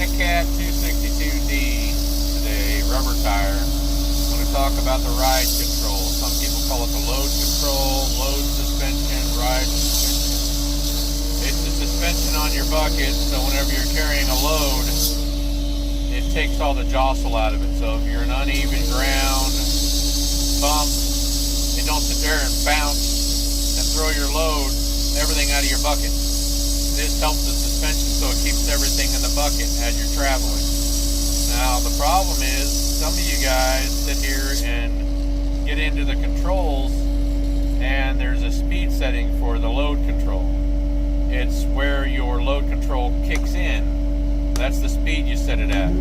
Dynacat 262D today, rubber tire. I'm going to talk about the ride control. Some people call it the load control, load suspension, ride suspension. It's the suspension on your bucket, so whenever you're carrying a load, it takes all the jostle out of it. So if you're an uneven ground, bump, it don't sit there and bounce and throw your load, everything out of your bucket. This helps the suspension so it keeps everything in the bucket as you're traveling. Now the problem is some of you guys sit here and get into the controls and there's a speed setting for the load control. It's where your load control kicks in. That's the speed you set it at.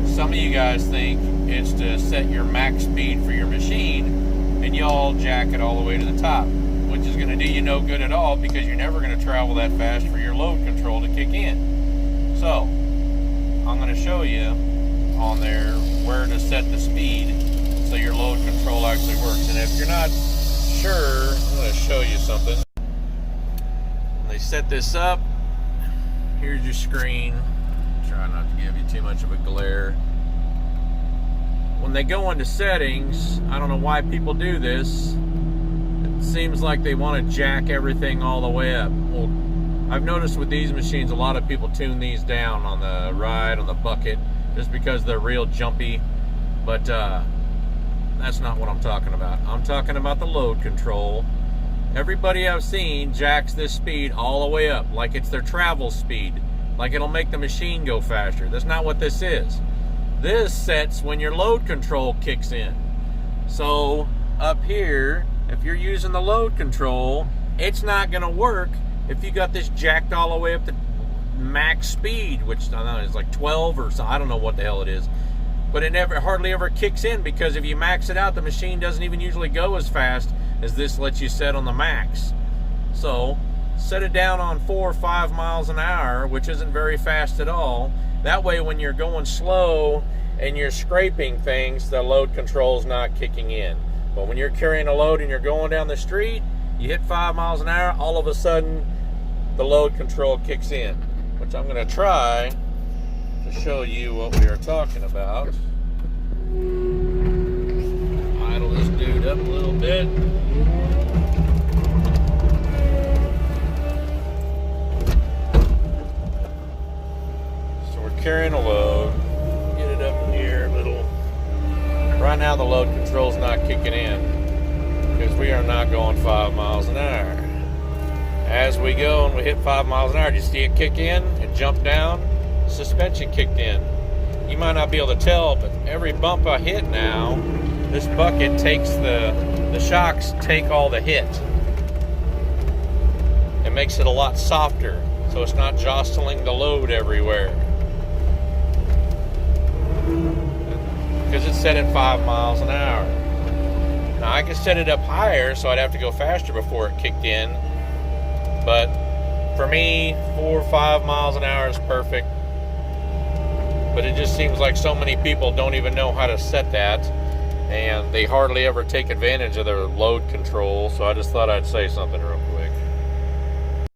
Some of you guys think it's to set your max speed for your machine and y'all jack it all the way to the top, which is going to do you no good at all because you're never going to travel that fast for your load control to kick in. So I'm going to show you on there where to set the speed so your load control actually works. And if you're not sure, I'm going to show you something. When they set this up, here's your screen. Try not to give you too much of a glare. When they go into settings, I don't know why people do this. It seems like they want to jack everything all the way up. Well, I've noticed with these machines, a lot of people tune these down on the ride, on the bucket, just because they're real jumpy. But that's not what I'm talking about. I'm talking about the load control. Everybody I've seen jacks this speed all the way up, like it's their travel speed, like it'll make the machine go faster. That's not what this is. This sets when your load control kicks in. So up here, if you're using the load control, it's not going to work if you got this jacked all the way up to max speed, which I don't know is like 12 or so. I don't know what the hell it is, but it hardly ever kicks in because if you max it out, the machine doesn't even usually go as fast as this lets you set on the max. So set it down on 4 or 5 miles an hour, which isn't very fast at all. That way, when you're going slow and you're scraping things, the load control's not kicking in. But when you're carrying a load and you're going down the street, you hit 5 miles an hour, all of a sudden the load control kicks in, which I'm going to try to show you what we are talking about. Idle this dude up a little bit. So we're carrying a load. Get it up here a little. Right now the load control's not kicking in because we are not going 5 miles an hour. As we go and we hit 5 miles an hour, do you see it kick in and jump down? Suspension kicked in. You might not be able to tell, but every bump I hit now, this bucket takes the shocks take all the hit. It makes it a lot softer, so it's not jostling the load everywhere. Because it's set at 5 miles an hour. Now I could set it up higher, so I'd have to go faster before it kicked in. But for me, 4 or 5 miles an hour is perfect. But it just seems like so many people don't even know how to set that, and they hardly ever take advantage of their load control. So I just thought I'd say something real quick.